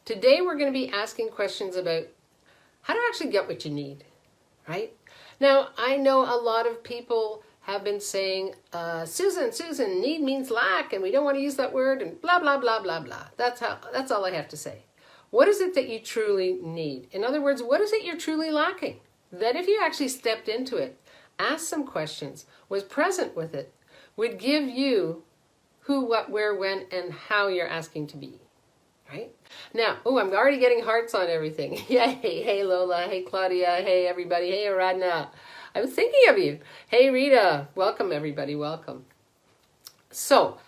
Today we're going to be asking questions about how to actually get what you need, right? Now, I know a lot of people have been saying, Susan, need means lack, and we don't want to use that word, and blah, blah, blah, blah, blah. That's all I have to say. What is it that you truly need? In other words, what is it you're truly lacking? That if you actually stepped into it, asked some questions, was present with it, would give you who, what, where, when, and how you're asking to be, right? Now, I'm already getting hearts on everything. Yay, hey Lola, hey Claudia, hey everybody, hey Aradna. I was thinking of you. Hey Rita, welcome everybody, welcome. So,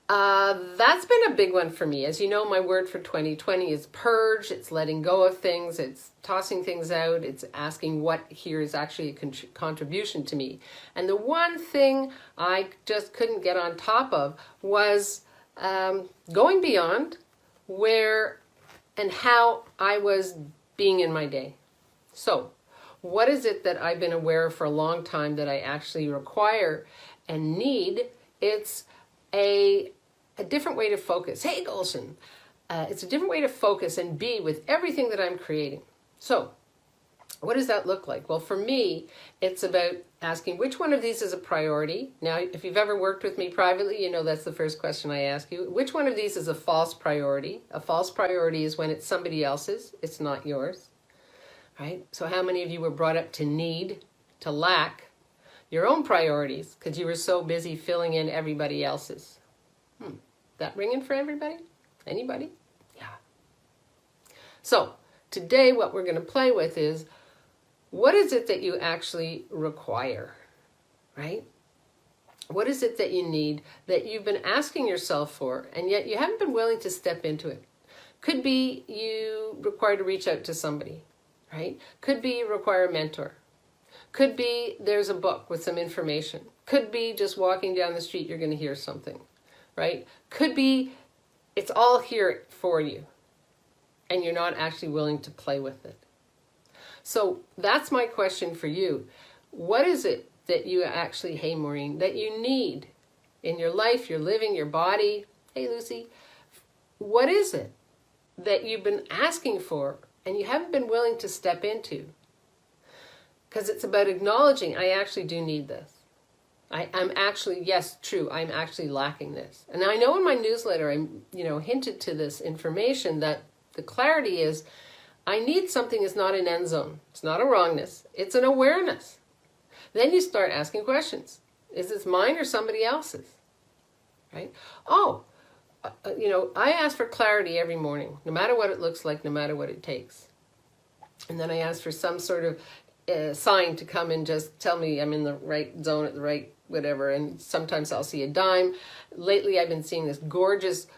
that's been a big one for me. As you know, my word for 2020 is purge. It's letting go of things. It's tossing things out. It's asking what here is actually a contribution to me. And the one thing I just couldn't get on top of was going beyond where and how I was being in my day. So, what is it that I've been aware of for a long time that I actually require and need? It's a different way to focus. Hey, Gulshan. It's a different way to focus and be with everything that I'm creating. So, what does that look like? Well, for me, it's about asking which one of these is a priority. Now, if you've ever worked with me privately, you know that's the first question I ask you. Which one of these is a false priority? A false priority is when it's somebody else's, it's not yours, right? So how many of you were brought up to need, to lack your own priorities because you were so busy filling in everybody else's? That ringing for everybody? Anybody? Yeah. So today what we're going to play with is, what is it that you actually require, right? What is it that you need that you've been asking yourself for and yet you haven't been willing to step into it? Could be you require to reach out to somebody, right? Could be you require a mentor. Could be there's a book with some information. Could be just walking down the street you're going to hear something, right? Could be it's all here for you and you're not actually willing to play with it. So that's my question for you. What is it that you actually, hey Maureen, that you need in your life, your living, your body? Hey Lucy, what is it that you've been asking for and you haven't been willing to step into? Because it's about acknowledging, I actually do need this. I'm actually, yes, true, I'm actually lacking this. And I know in my newsletter, I hinted to this information that the clarity is, I need something is not an end zone. It's not a wrongness. It's an awareness. Then you start asking questions. Is this mine or somebody else's? Right? I ask for clarity every morning, no matter what it looks like, no matter what it takes. And then I ask for some sort of sign to come and just tell me I'm in the right zone at the right whatever. And sometimes I'll see a dime. Lately I've been seeing this gorgeous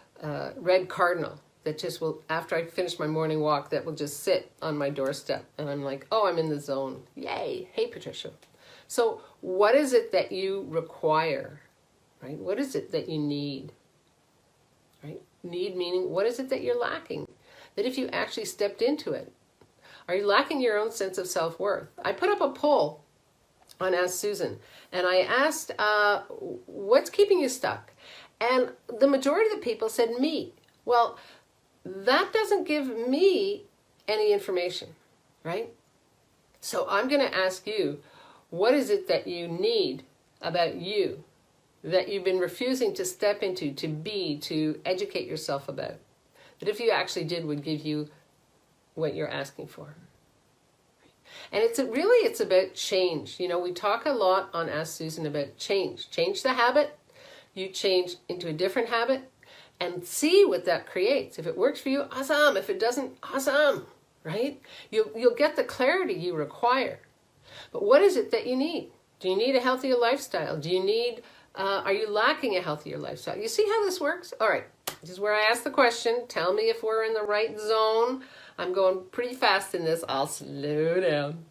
red cardinal that just will, after I finish my morning walk, that will just sit on my doorstep. And I'm like, oh, I'm in the zone. Yay. Hey, Patricia. So what is it that you require, right? What is it that you need, right? Need meaning, what is it that you're lacking? That if you actually stepped into it, are you lacking your own sense of self-worth? I put up a poll on Ask Susan, and I asked, what's keeping you stuck? And the majority of the people said me. Well, that doesn't give me any information, right? So I'm going to ask you, what is it that you need about you that you've been refusing to step into, to be, to educate yourself about? That if you actually did would give you what you're asking for. And it's about change. We talk a lot on Ask Susan about change. Change the habit, you change into a different habit, and see what that creates. If it works for you, awesome. If it doesn't, awesome, right? You'll get the clarity you require. But what is it that you need? Do you need a healthier lifestyle? Do you need, are you lacking a healthier lifestyle? You see how this works? All right, this is where I ask the question. Tell me if we're in the right zone. I'm going pretty fast in this. I'll slow down.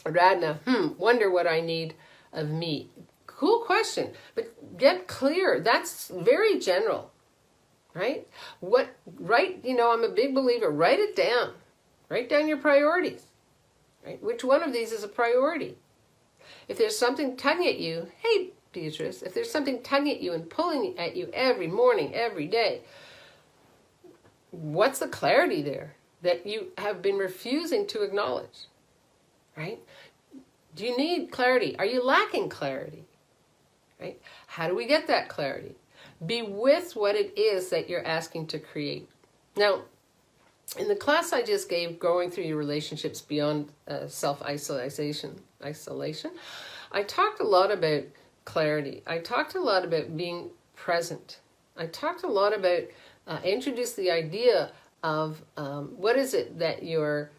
Radna, wonder what I need of me. Cool question, but get clear. That's very general. Right? I'm a big believer. Write it down. Write down your priorities. Right? Which one of these is a priority? If there's something tugging at you, hey, Beatrice, if there's something tugging at you and pulling at you every morning, every day, what's the clarity there that you have been refusing to acknowledge, right? Do you need clarity? Are you lacking clarity, right? How do we get that clarity? Be with what it is that you're asking to create. Now, in the class I just gave, Growing Through Your Relationships Beyond Self-Isolation, I talked a lot about clarity. I talked a lot about being present. I talked a lot about, introduced the idea of what is it that you're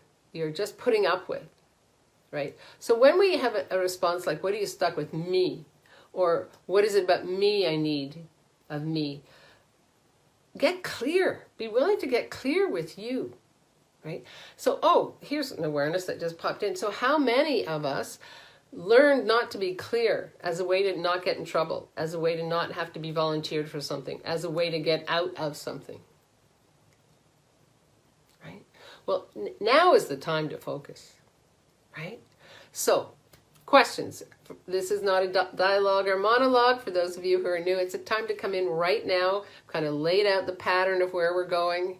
just putting up with, right? So when we have a response like, what are you stuck with? Me. Or what is it about me I need of me? Get clear. Be willing to get clear with you, right? So, here's an awareness that just popped in. So how many of us learned not to be clear as a way to not get in trouble, as a way to not have to be volunteered for something, as a way to get out of something, right? Well, now is the time to focus, right? So, questions. This is not a dialogue or monologue. For those of you who are new, it's a time to come in right now, kind of laid out the pattern of where we're going.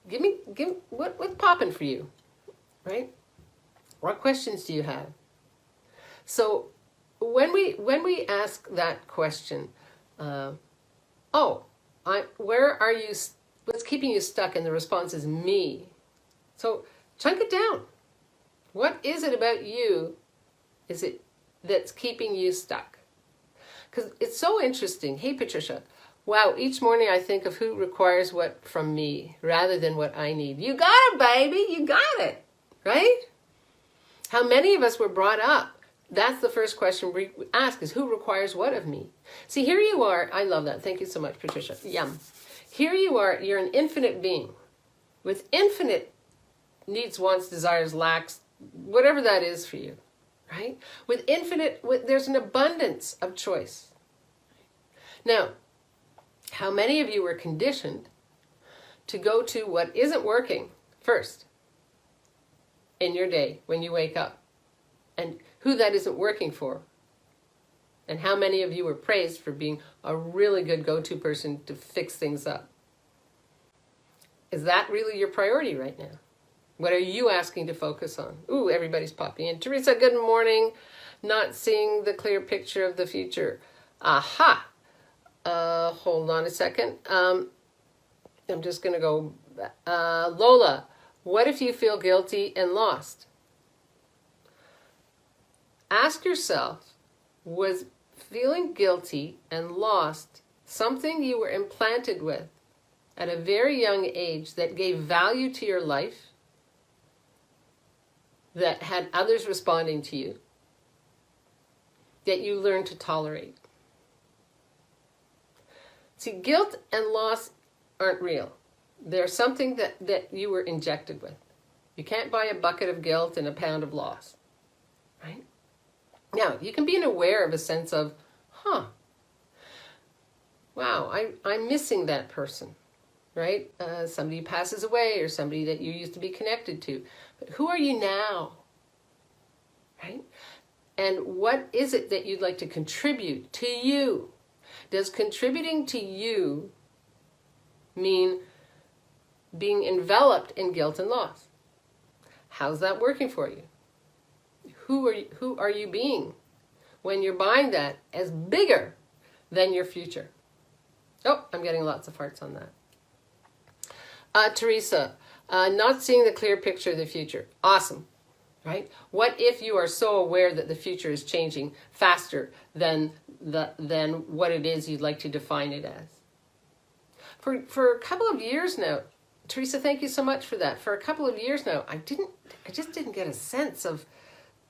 Give me what's popping for you, right? What questions do you have? So when we ask that question, where are you? What's keeping you stuck? And the response is me. So chunk it down. What is it about you that's keeping you stuck? Because it's so interesting. Hey, Patricia. Wow, each morning I think of who requires what from me rather than what I need. You got it, baby. You got it. Right? How many of us were brought up? That's the first question we ask, is who requires what of me? See, here you are. I love that. Thank you so much, Patricia. Yum. Here you are. You're an infinite being with infinite needs, wants, desires, lacks, whatever that is for you, right? There's an abundance of choice. Now, how many of you were conditioned to go to what isn't working first in your day when you wake up, and who that isn't working for? And how many of you were praised for being a really good go-to person to fix things up? Is that really your priority right now? What are you asking to focus on? Ooh, everybody's popping in. Teresa, good morning. Not seeing the clear picture of the future. Aha. Hold on a second. I'm just going to go. Lola, what if you feel guilty and lost? Ask yourself, was feeling guilty and lost something you were implanted with at a very young age that gave value to your life, that had others responding to you, that you learned to tolerate? See, guilt and loss aren't real. They're something that you were injected with. You can't buy a bucket of guilt and a pound of loss, right? Now, you can be aware of a sense of, wow, I'm missing that person, right? Somebody passes away or somebody that you used to be connected to. But who are you now, right? And what is it that you'd like to contribute to you? Does contributing to you mean being enveloped in guilt and loss? How's that working for you? Who are you being when you're buying that as bigger than your future? Oh, I'm getting lots of hearts on that. Teresa, not seeing the clear picture of the future. Awesome, right? What if you are so aware that the future is changing faster than what it is you'd like to define it as? For a couple of years now, Teresa, thank you so much for that. For a couple of years now, I just didn't get a sense of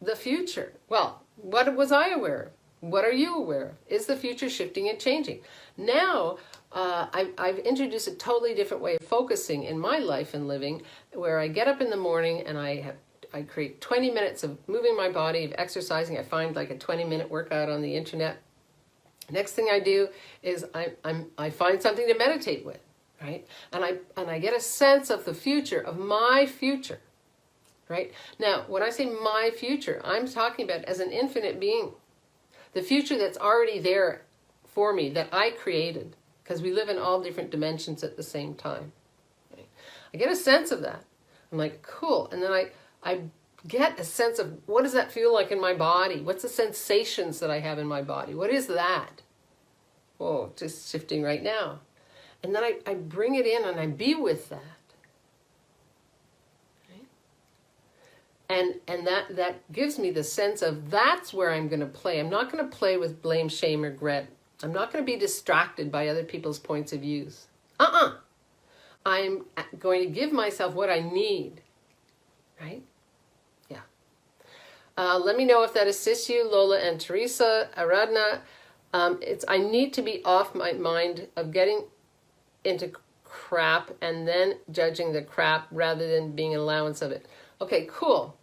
the future. Well, what was I aware of? What are you aware of? Is the future shifting and changing? Now, I've introduced a totally different way of focusing in my life and living, where I get up in the morning and I create 20 minutes of moving my body, of exercising. I find like a 20-minute workout on the internet. Next thing I do is I find something to meditate with, right? And I get a sense of the future, of my future, right? Now, when I say my future, I'm talking about as an infinite being, the future that's already there for me, that I created, because we live in all different dimensions at the same time. Right? I get a sense of that. I'm like, cool. And then I get a sense of what does that feel like in my body? What's the sensations that I have in my body? What is that? Oh, just shifting right now. And then I bring it in and I be with that. Right? And that gives me the sense of that's where I'm going to play. I'm not going to play with blame, shame, regret. I'm not going to be distracted by other people's points of views. I'm going to give myself what I need. Right? Yeah. Let me know if that assists you, Lola and Teresa, Aradna. I need to be off my mind of getting into crap and then judging the crap rather than being an allowance of it. Okay, cool.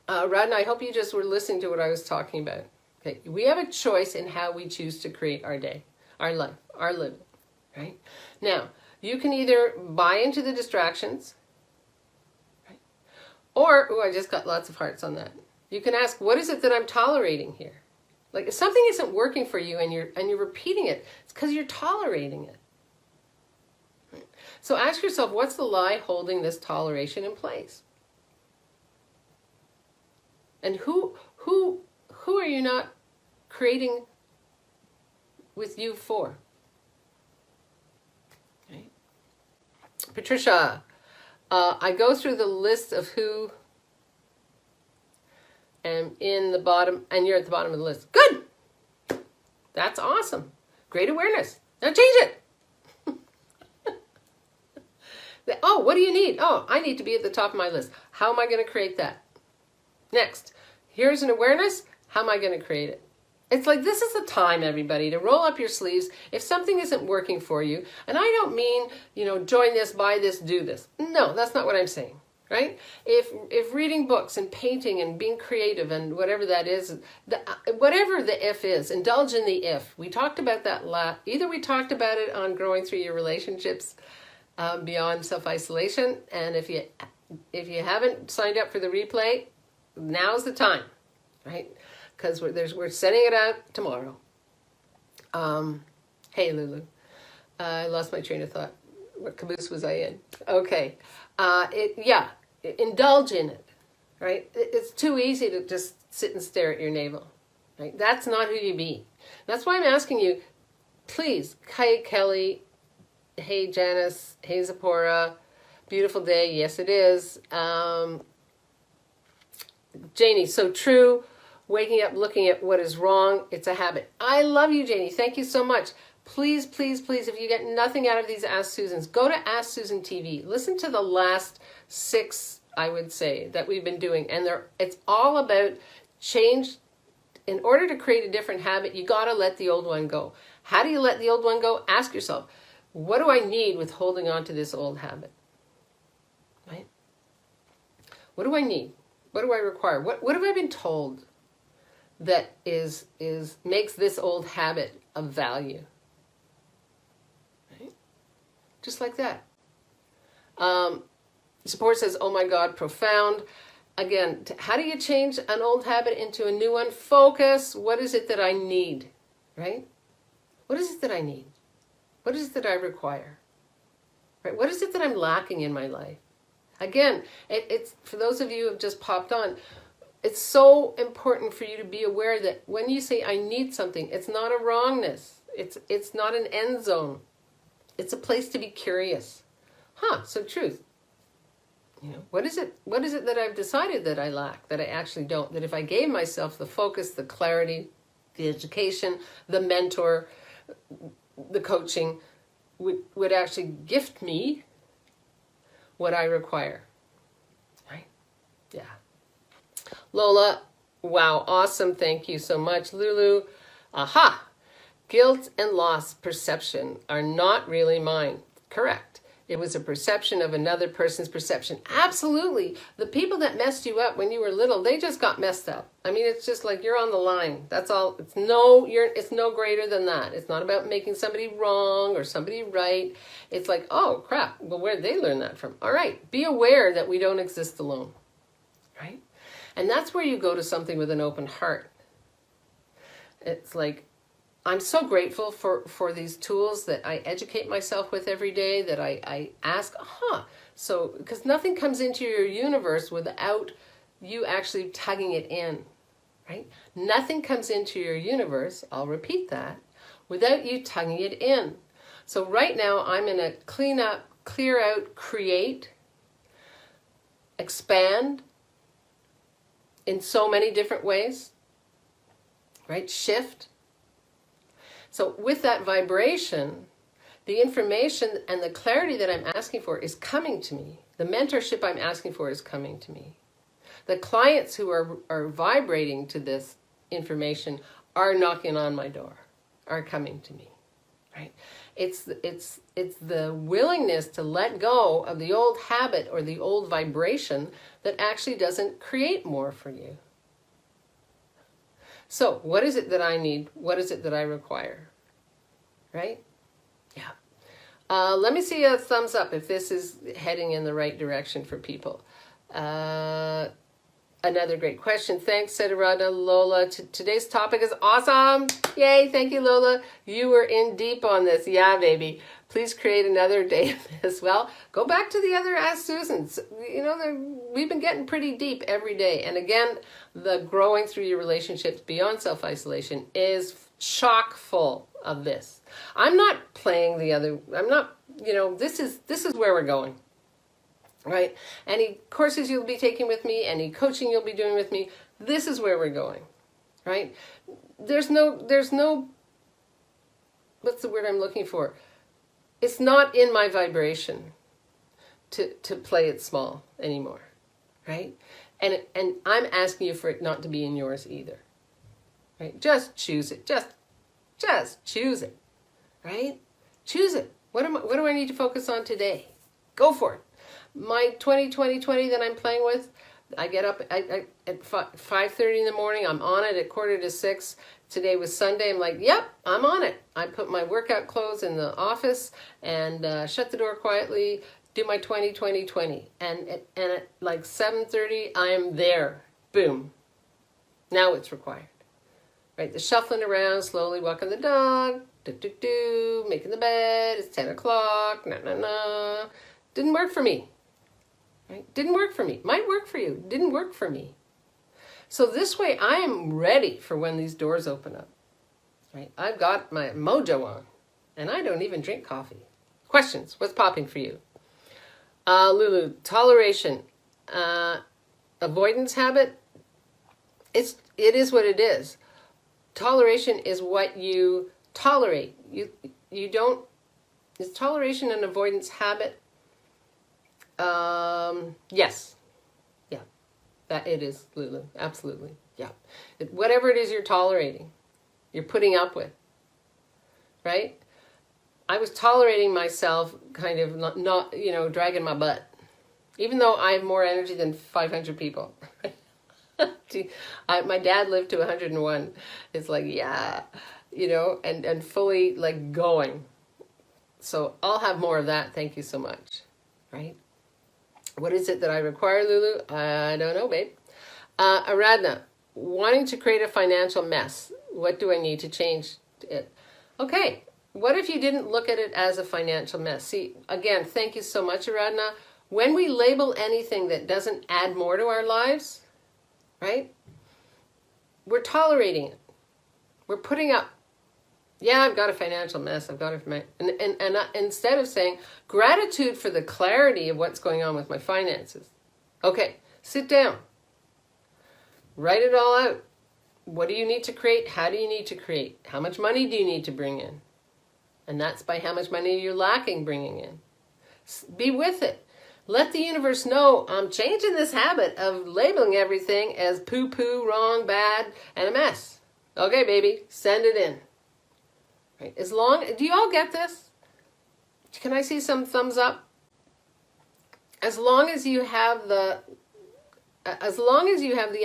Aradna, I hope you just were listening to what I was talking about. Okay, we have a choice in how we choose to create our day, our life, our living, right? Now, you can either buy into the distractions, right? Or, I just got lots of hearts on that. You can ask, what is it that I'm tolerating here? Like, if something isn't working for you and you're repeating it, it's because you're tolerating it. Right? So ask yourself, what's the lie holding this toleration in place? And who are you not creating with you for? Right? Patricia, I go through the list of who am in the bottom, and you're at the bottom of the list. Good! That's awesome. Great awareness. Now change it. Oh, what do you need? Oh, I need to be at the top of my list. How am I going to create that? Next, here's an awareness. How am I going to create it? It's like, this is the time, everybody, to roll up your sleeves. If something isn't working for you, and I don't mean, join this, buy this, do this. No, that's not what I'm saying. Right? If reading books and painting and being creative and whatever that is, whatever the if is, indulge in the if. We talked about that either we talked about it on growing through your relationships beyond self-isolation, and if you haven't signed up for the replay, now's the time, right? Because we're sending it out tomorrow. Hey Lulu, I lost my train of thought. What caboose was I in? Okay. Indulge in it, right? It's too easy to just sit and stare at your navel, right? That's not who you be. That's why I'm asking you, please, hey Kelly, hey Janice, hey Zipporah, beautiful day, yes it is. Janie, so true, waking up looking at what is wrong, it's a habit. I love you, Janie, thank you so much. Please, please, please, if you get nothing out of these Ask Susans, go to Ask Susan TV. Listen to the last 6, I would say, that we've been doing. And it's all about change. In order to create a different habit, you got to let the old one go. How do you let the old one go? Ask yourself, what do I need with holding on to this old habit? Right? What do I need? What do I require? What have I been told that makes this old habit of value? Just like that. Support says, oh my God, profound. Again, how do you change an old habit into a new one? Focus. What is it that I need? Right? What is it that I need? What is it that I require? Right? What is it that I'm lacking in my life? Again, it's for those of you who have just popped on, it's so important for you to be aware that when you say I need something, it's not a wrongness. It's not an end zone. It's a place to be curious. So truth. What is it that I've decided that I lack, that I actually don't, that if I gave myself the focus, the clarity, the education, the mentor, the coaching, would actually gift me what I require. Right? Yeah. Lola, wow, awesome. Thank you so much. Lulu, aha. Guilt and loss perception are not really mine. Correct. It was a perception of another person's perception. Absolutely. The people that messed you up when you were little, they just got messed up. I mean, it's just like you're on the line. That's all. It's no greater than that. It's not about making somebody wrong or somebody right. It's like, oh, crap. Well, where'd they learn that from? All right. Be aware that we don't exist alone. Right? And that's where you go to something with an open heart. It's like, I'm so grateful for these tools that I educate myself with every day, that I ask, so, because nothing comes into your universe without you actually tugging it in, right? Nothing comes into your universe, I'll repeat that, without you tugging it in. So right now I'm in a clean up, clear out, create, expand in so many different ways, right? Shift. So with that vibration, the information and the clarity that I'm asking for is coming to me. The mentorship I'm asking for is coming to me. The clients who are vibrating to this information are knocking on my door, are coming to me, right? It's the willingness to let go of the old habit or the old vibration that actually doesn't create more for you. So what is it that I need? What is it that I require? Right? Yeah. Let me see a thumbs up if this is heading in the right direction for people. Another great question. Thanks, Sedarada Lola. Today's topic is awesome. Yay, thank you, Lola. You were in deep on this. Yeah, baby. Please create another day of this. Well, go back to the other Ask Susans. You know, we've been getting pretty deep every day. And again, the growing through your relationships beyond self-isolation is chock full of this. I'm not playing the other, I'm not, this is where we're going. Right? Any courses you'll be taking with me, any coaching you'll be doing with me, this is where we're going. Right? There's no, what's the word I'm looking for? It's not in my vibration to play it small anymore. Right? And I'm asking you for it not to be in yours either. Right? Just choose it. Just choose it. Right? Choose it. What do I need to focus on today? Go for it. My 20-20-20 that I'm playing with, I get up at 5:30 in the morning. I'm on it at 5:45. Today was Sunday. I'm like, yep, I'm on it. I put my workout clothes in the office and shut the door quietly, do my 20-20-20. And at like 7:30, I'm there. Boom. Now it's required. Right? The shuffling around, slowly walking the dog, making the bed, it's 10 o'clock, Didn't work for me. Right? Didn't work for me. Might work for you. Didn't work for me. So this way I am ready for when these doors open up. Right? I've got my mojo on. And I don't even drink coffee. Questions? What's popping for you? Lulu, toleration. Avoidance habit. It is what it is. Toleration is what you tolerate. You don't. Is toleration an avoidance habit? Yes. Yeah. That it is, Lulu. Absolutely. Yeah. Whatever it is you're tolerating, you're putting up with. Right? I was tolerating myself kind of not dragging my butt. Even though I have more energy than 500 people. My dad lived to 101. It's like, yeah, and fully like going. So I'll have more of that. Thank you so much. Right? What is it that I require, Lulu? I don't know, babe. Aradna, wanting to create a financial mess. What do I need to change it? Okay. What if you didn't look at it as a financial mess? See, again, thank you so much, Aradna. When we label anything that doesn't add more to our lives, right? We're tolerating it. We're putting up. Yeah, I've got a financial mess. I've got a and instead of saying gratitude for the clarity of what's going on with my finances. Okay, sit down. Write it all out. What do you need to create? How do you need to create? How much money do you need to bring in? And that's by how much money you're lacking bringing in. Be with it. Let the universe know I'm changing this habit of labeling everything as poo-poo, wrong, bad, and a mess. Okay, baby, send it in. Right? Do you all get this? Can I see some thumbs up? As long as you have the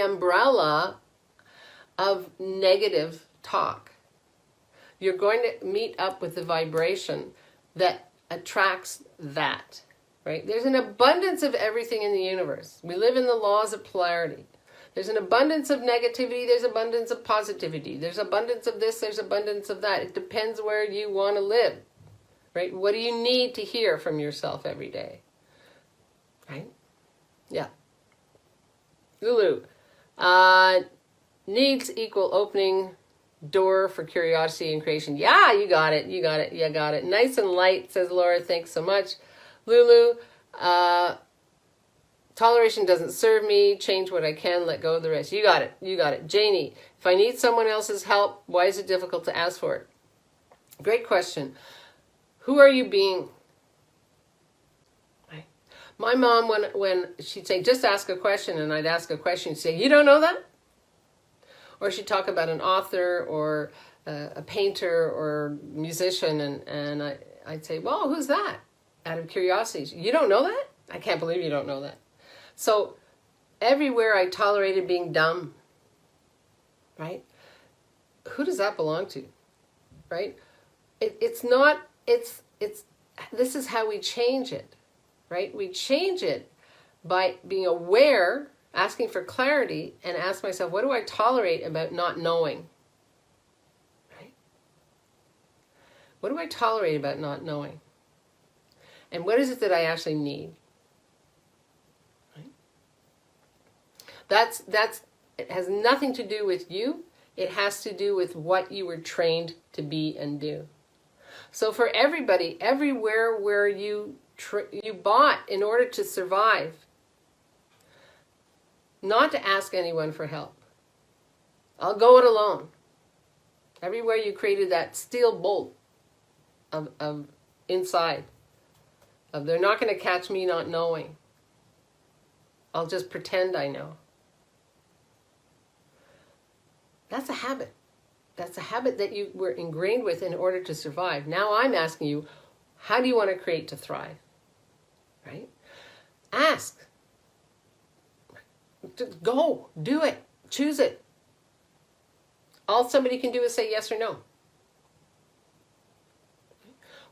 umbrella of negative talk, you're going to meet up with the vibration that attracts that. Right? There's an abundance of everything in the universe. We live in the laws of polarity. There's an abundance of negativity, there's abundance of positivity. There's abundance of this, there's abundance of that. It depends where you want to live, right? What do you need to hear from yourself every day, right? Yeah. Lulu, needs equal opening door for curiosity and creation. Yeah, you got it, you got it, you got it. Nice and light, says Laura, thanks so much. Lulu, toleration doesn't serve me. Change what I can, let go of the rest. You got it. You got it. Janie, if I need someone else's help, why is it difficult to ask for it? Great question. Who are you being? Right. My mom, when she'd say, just ask a question, and I'd ask a question, she'd say, you don't know that? Or she'd talk about an author or a painter or musician, and I'd say, well, who's that? Out of curiosity. You don't know that? I can't believe you don't know that. So everywhere I tolerated being dumb, right? Who does that belong to, right? It's not, this is how we change it, right? We change it by being aware, asking for clarity, and ask myself, what do I tolerate about not knowing, right? What do I tolerate about not knowing? And what is it that I actually need? It has nothing to do with you. It has to do with what you were trained to be and do. So for everybody, everywhere where you bought in order to survive, not to ask anyone for help. I'll go it alone. Everywhere you created that steel bolt of inside, of they're not going to catch me not knowing. I'll just pretend I know. That's a habit. That's a habit that you were ingrained with in order to survive. Now I'm asking you, how do you want to create to thrive? Right? Ask. Just go. Do it. Choose it. All somebody can do is say yes or no.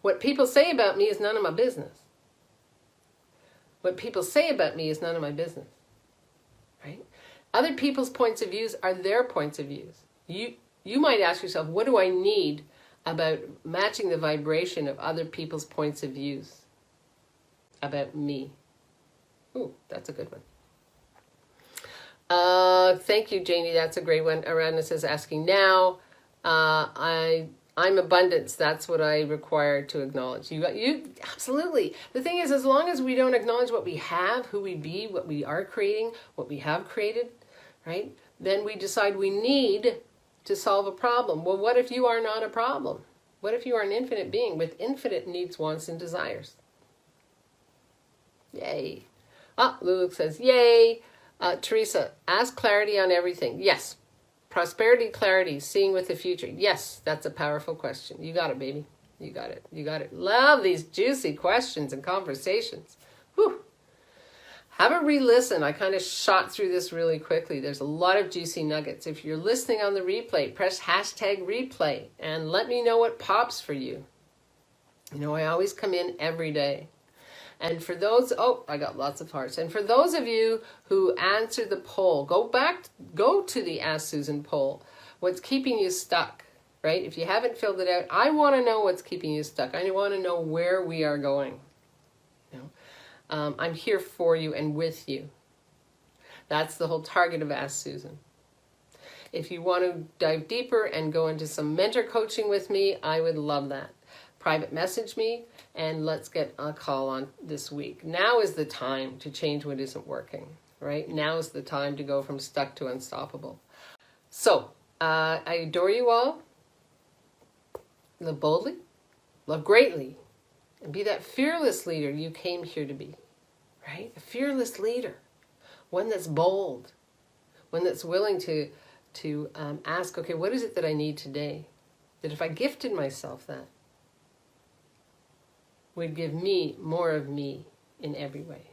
What people say about me is none of my business. What people say about me is none of my business. Right? Other people's points of views are their points of views. You might ask yourself, what do I need about matching the vibration of other people's points of views about me? Ooh, that's a good one. Thank you, Janie. That's a great one. Arana says, asking now. I'm abundance. That's what I require to acknowledge. You absolutely. The thing is, as long as we don't acknowledge what we have, who we be, what we are creating, what we have created, right? Then we decide we need to solve a problem. Well, what if you are not a problem? What if you are an infinite being with infinite needs, wants, and desires? Yay. Lulu says, yay. Teresa, ask clarity on everything. Yes. Prosperity, clarity, seeing with the future. Yes, that's a powerful question. You got it, baby. You got it. You got it. Love these juicy questions and conversations. Whew. Have a re-listen. I kind of shot through this really quickly. There's a lot of juicy nuggets. If you're listening on the replay, press #replay and let me know what pops for you. You know, I always come in every day. And for those, I got lots of hearts. And for those of you who answered the poll, go to the Ask Susan poll. What's keeping you stuck, right? If you haven't filled it out, I want to know what's keeping you stuck. I want to know where we are going. You know? I'm here for you and with you. That's the whole target of Ask Susan. If you want to dive deeper and go into some mentor coaching with me, I would love that. Private message me and let's get a call on this week. Now is the time to change what isn't working, right? Now is the time to go from stuck to unstoppable. So, I adore you all. Live boldly, love greatly, and be that fearless leader you came here to be, right? A fearless leader, one that's bold, one that's willing to ask, okay, what is it that I need today? That if I gifted myself that, would give me more of me in every way.